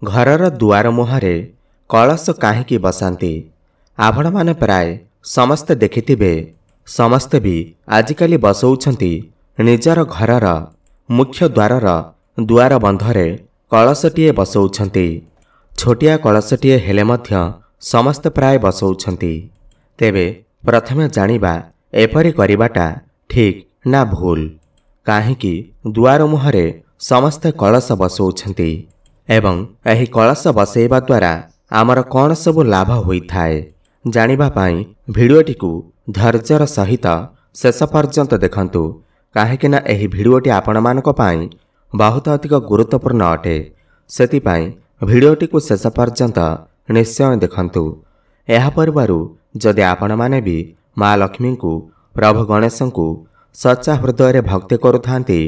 घरर दुआर मुहरे कलश काहींकी बसाती। आपण माने प्राय समस्ते देखिथिबे। समस्ते भी आजिकाली बसौछंती निजर घरर मुख्य द्वारर दुआर बंधरे कलशटीए बसौछंती। छोटिया कलशटीए हेले मध्य समस्ते प्राय बसौछंती। तेबे प्रथमे जानिबा एपरि करिबाटा ठीक ना भूल। काहींकी दुआर मुहरे समस्ते कलश बसौछंती एवं एही कलश बसैबा द्वारा आमर कौन सब लाभ होइथाए जानिबा पाई भिडियोटी को धैर्यर सहित शेष पर्यंत देखंतु। काहेकिना एही भिडियोटी आपण मानक पाई बहुत अधिक गुरुत्वपूर्ण अटे। सेतिपाई भिडियोटी को शेष पर्यंत निश्चय देखंतु। एहा परिवारु जदि आपण माने भी माँ लक्ष्मी को प्रभु गणेश को सच्चा हृदय भक्ति करुथांती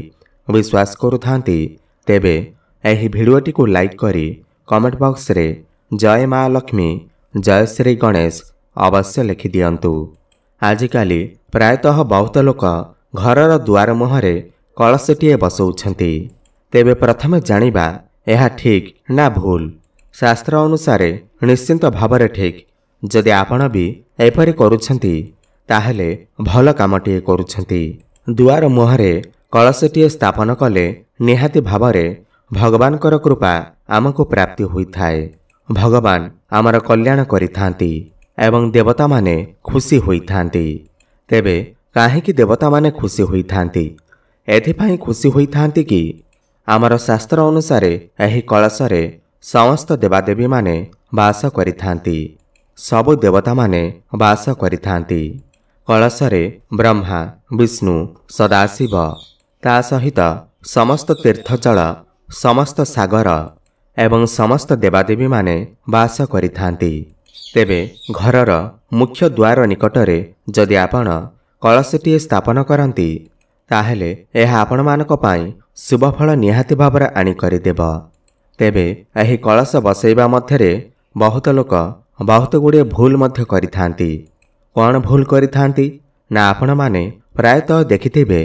विश्वास करुथांती तेबे एही भिडियोटी को लाइक करी कमेंट बॉक्स रे जय माँ लक्ष्मी जय श्री गणेश अवश्य लिखि दियंतु। आजिकाली प्रायतः बहुत लोक घरर दुआर मुहरे कलशटीए बसौछंती। तेबे प्रथमे जानिबा एहा ठीक ना भूल। शास्त्र अनुसार निश्चिंत भावरे ठीक। जदि आपण भी एपरि करुछंती ताहेले भल कामटीए करुछंती। दुआर मुहरे कलशटीए स्थापन कले निहाती भावरे भगवानकर कृपा आमको प्राप्ति होइथाए। भगवान आमर कल्याण करिथांती एवं देवता माने खुशी होइथांती। तेबे काहेकि देवता माने खुशी होइथांती? एथिपाई खुशी होइथांती कि आमर शास्त्र अनुसार एही कलशरे समस्त देवादेवी माने वास करिथांती। सबु देवता माने वास करिथांती। कलशरे ब्रह्मा विष्णु सदाशिव ता सहित समस्त तीर्थजल समस्त सागर एवं समस्त देवादेवी माने वास करिथांती। तेबे घरर मुख्य द्वार निकटरे जदि आपण कलशटीए स्थापन करंती ताहेले एहा आपण मानक पाई शुभ फल निहाती भाବରେ आनी करिदेब। तेबे एही कलश बसैबा मध्यरे बहुत लोक बहुत गुड़े भूल मध्य करिथांती। कौन भूल करिथांती ना आपण माने प्रायतः देखिथिबे।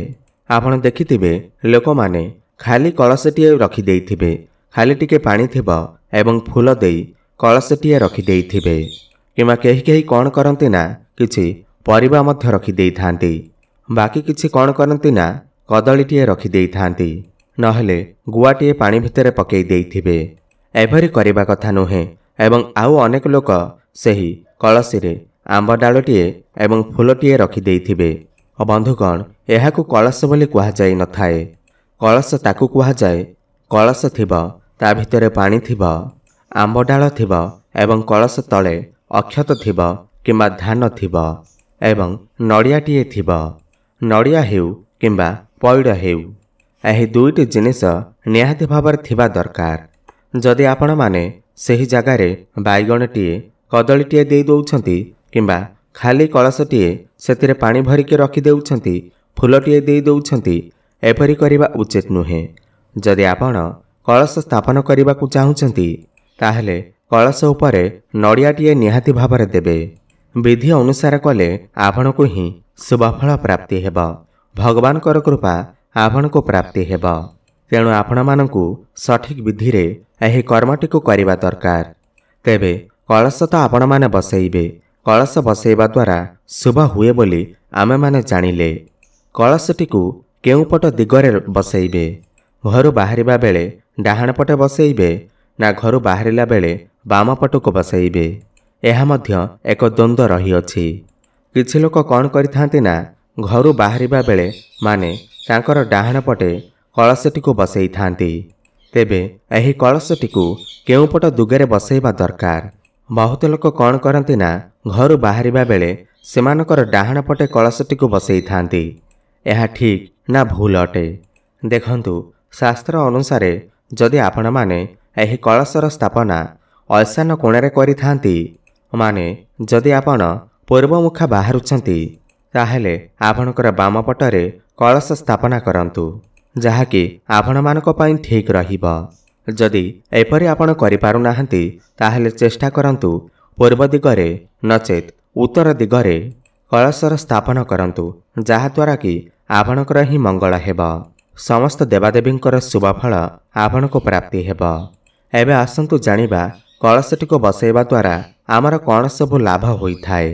आपण देखिथिबे लोक माने खाली कलशटीए रखी देइथिबे। खाली टिके पानी थिबा एवं फूल देई कलशटीए रखी देइथिबे। किमा केही केही कौन करंती ना किछि परिबा मध्य रखी देइथांती। बाकी किछि कौन करंती ना कदलीटीए रखी देइथांती नहले गुआटीए पानी भितरे पकेई देइथिबे। एभरि करिबा कथा नुहे। एवं आउ अनेक लोक सेही कलशरे आंब डालटीए एवं फूलटीए रखी देइथिबे। बंधुगण एहाकु कलश बोली कुहा जाई नथाए। कलश ताकु कुहा जाए कलश थिबा ता भितरे पानी थिबा आंब डाल थिबा एवं कलश तले अक्षत थिबा किंबा धान थिबा एवं नड़ियाटीए थिबा। नड़िया हेउ किंबा पइड हेउ एही दुईटी जिनिस निहाती भाବରେ थिबा दरकार। जदि आपण माने सेही जगारे बाइगणटीए कदलीटीए देई दउछंती किंबा खाली कलशटीए सेतिरे पानी भरिके रखी देउछंती फूलटीए देई दउछंती एपरि करिबा उचित नुहे। जदि आपण कलश स्थापन करने चाहूँगी ताहेले कलश उपरे नड़ियाटीए निहाती भाବରେ देबे। विधि अनुसार कले आपण को ही शुभफल प्राप्ति हेब। भगवानकर कृपा आपण को प्राप्ति हेब। तेणु आपण मानकु सठिक विधि रे एही कर्मटी को करिबा दरकार। तेबे कलश तो आपण माने बसैबे। कलश बसैबा द्वारा शुभ हुए बोली आमे माने जानिले। कलशटी को केउ पट दिगरे बसैबे? घरु बाहरिबा बेले डाहाण पटे बसैबे ना घरु बाहरिला बेले बाम पटको बसैबे? एहा मध्य एक द्वंद्व रही अछि। किछि लोक कौन करिथांती ना घरु बाहरिबा बेले माने तांकर डाहाण पटे कलशटी को बसै थांती। तेबे एही कलशटी को केउ पट दुगरे बसैबा दरकार। बहुत लोक कौन करंती ना घरु बाहरिबा बेले सेमानकर डाहाण पटे कलशटी को बसै थांती। एहा ठीक ना भूल अटे? देखंतु शास्त्र अनुसार जदि आपण माने एही कलशर स्थापना ईशान कोणे करिथांती माने जदि आपण पूर्वमुखा बाहरुछंती ताहेले आपणकर बाम पटरे कलश स्थापना करंतु जहाँकि आपण मानक पई ठीक रहिबा। जदि एपरि आपण करि पारु नाहंती ताहेले चेष्टा करंतु पूर्व दिगरे नचेत उत्तर दिगरे कलशर स्थापन करंतु जहा द्वारा कि आपणकर ही मंगल हेबा। समस्त देवादेवींकर शुभफल आपण को प्राप्ति हेबा। एबे आसंतु जानिबा कलशटीको बसाइबा द्वारा आमर कौन सबु लाभ होइथाए।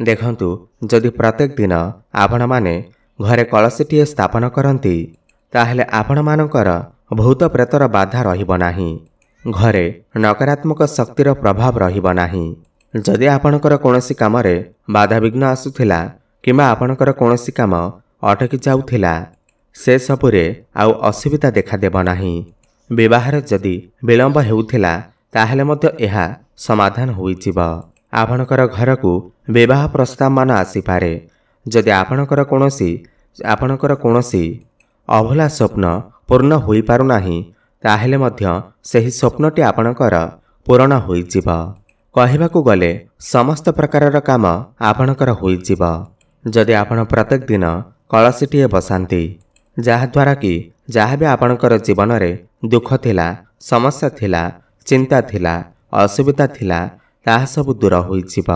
देखंतु जदि प्रत्येक दिन आपण माने घरे कलशटीए स्थापन करती ताहेले आपण मानकर भूत प्रेतर बाधा रहिब नाही, घरे नकारात्मक शक्तिर प्रभाव रहिब नाही। जदि आपणकर कोनोसी कामरे बाधाविघ्न आसुथिला किंबा आपणकर कोनोसी काम अटकी जाउथिला से सबुरे आउ असुविधा देखादेब नाही। विवाहरे जदि विलंब हेउथिला ताहेले मध्य एहा समाधान होइजिब। आपणकर घरकू विवाह प्रस्ताव मान आसीपारे। जदि आपणकर कोनोसी अभुला स्वप्न पूर्ण होई पारु नाही ताहेले मध्य सेही स्वप्नटी आपणकर पूर्ण होइजिब। कहिबाकू गले समस्त प्रकारर काम आपणकर होइजिब जदि आपण प्रत्येक दिन कलशटीए बसांती, जहाद्वारा कि जहाँ भी आपणकर जीवन रे दुख थिला, समस्या थिला, चिंता थिला, असुविधा थिला ताहा सब दूर होइजिब।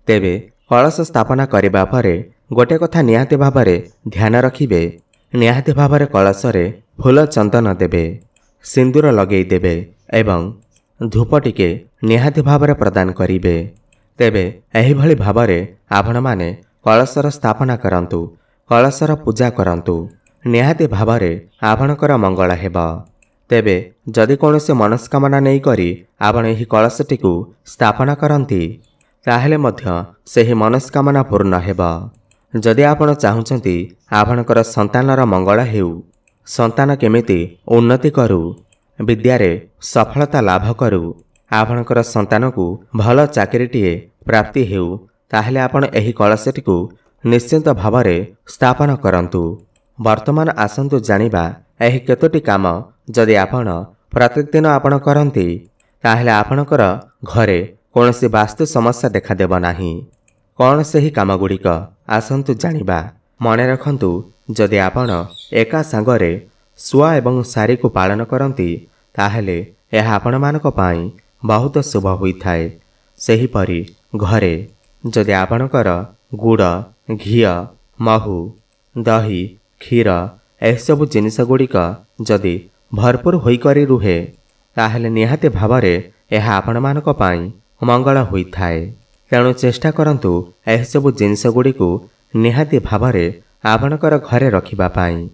तेबे कलश स्थापना करिबा परे गोटे कथा निहाती भावरे ध्यान रखिबे, निहाती भावरे कलशरे फूल चंदन देबे, सिंदूर लगेई देबे एवं धूप टिके निहाती भावरे प्रदान करिबे। तेबे एही भली भावरे आपण माने कलशर स्थापना करंतु, कलशर पूजा करंतु, निहाती भावरे आपणकर मंगल हेब। तेबे जदि कौनसी मनस्कामना नहीं करी आपण एही कलशटीकू स्थापना करंती ताहेले मध्य सेही मनस्कामना पूर्ण हेब। जदि आपण चाहुचंती आपणकर संतानर मंगल हेउ, संतान केमिति उन्नति करू, विद्यारे सफलता लाभ करू, आपणकर संतानकू भल चाकरीटीए प्राप्ति हेउ, ताहेले आपण एही कलशटीकू निश्चित भावरे स्थापन करंतु। वर्तमान आसंतु जानिबा एही केतोटी काम जदि आपण प्रत्येक दिन आपण करंती ताहेले आपणकर घरे कौनसी वास्तु समस्या देखादेब नाही। कौन सेही काम गुड़िक आसंतु जानिबा। मने रखंतु जदि आपण एका सांगरे सुआ एवं सारी को पालन करंती ताहेले एहा आपण मानक पाई बहुत शुभ होइथाए। सेही परी घरे जदि आपणकर गुड़, घी, महू, दही, क्षीर एसबु जिनिस गुड़िक जदि भरपूर होई करी रुहे ताहेले निहाती भावरे एहा आपण मानक पाई मंगल होइथाए। तेणु चेष्टा करंतु एसबु जिनिस गुड़िकू निहाती भावरे आपणकर घरे रखिबा पाई।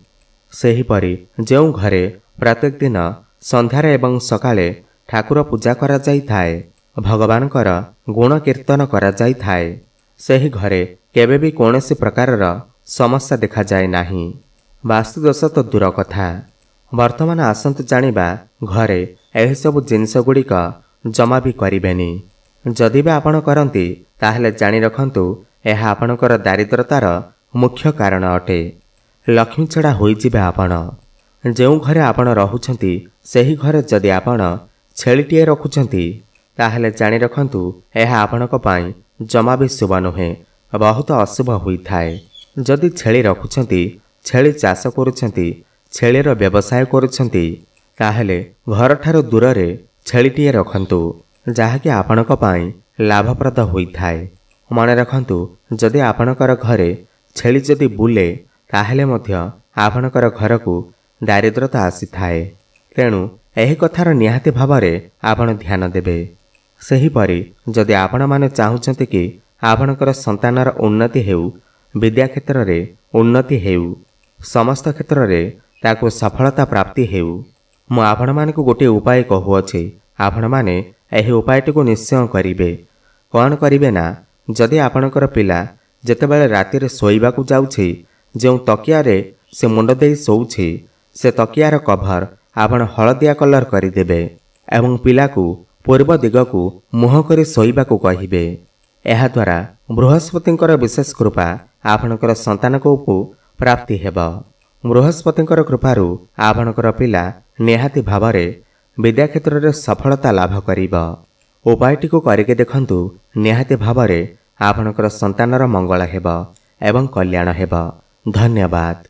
सेहीपरि जो घरे प्रत्येक दिन संध्यारे एवं सकाळे ठाकुर पूजा करा जाइथाए, भगवानकर गुण कीर्तन करा जाइथाए, सेही घरे केबे भी कौनसी प्रकारर समस्या देखा जाए नाही। वास्तुदोष तो दूर कथा। वर्तमान आसंतु जानिबा घरे एही सब जिनिस गुड़िक जमा भी करिबेनी। जदि भी आपण करंती ताहेले जानि रखंतु एहा आपणकर दारिद्रतार मुख्य कारण अटे। लक्ष्मी छड़ा होई जिबे आपण। जो घरे आपण रहुछंती सेही घरे जदि आपण छेलिटिए रखुछंती ताहेले जानि रखंतु एहा आपणक पाई जमा भी शुभ नुहे, बहुत अशुभ होइथाए। जदि छेली रखुछंती, छेली चाष करुछंती, छेलीर व्यवसाय करुछंती ताहेले घर ठारो दूर रे छेलिटिए रखंतु, जाहाकि आपणक पाई लाभप्रद होइथाए। मने रखंतु जदि आपणकर घरे छेली जदि बुले ताहेले मध्य आपणकर घरकू दारिद्रता आसीथाए। तेणु एही कथार निहाती भावरे आपण ध्यान देबे। सेहीपरि जदि आपण माने चाहुछंती कि आपणकर संतानर उन्नति हेउ, विद्या क्षेत्र रे उन्नति हेउ, समस्त क्षेत्र रे ताको सफलता प्राप्ति हेउ, मु आपण मानकू गोटे उपाय कहुअछि। आपण माने एही उपायटिकू निश्चय करिवे। कौन करिवे ना, जदि आपणकर पिला जेतेबेले रातिरे शोइबाकू जाउछि, जो तकिया रे से मुंड देई शोउछि, से तकियार कभर आपण हलदिया कलर करिदेबे एवं पिलाकू पूर्व दिगकू मुह करी शोइबाकू कहिबे। एहा द्वारा बृहस्पतिंकर विशेष कृपा आपणकर संतानकू प्राप्ति हेब। बृहस्पतिंकर कृपारू आपणकर पिला निहाती भावरे विद्या क्षेत्र रे सफलता लाभ करिब। उपायटिकू करिके देखंतु, निहाती भावरे आपणकर संतानर मंगल हेब एवं कल्याण हेब। धन्यवाद।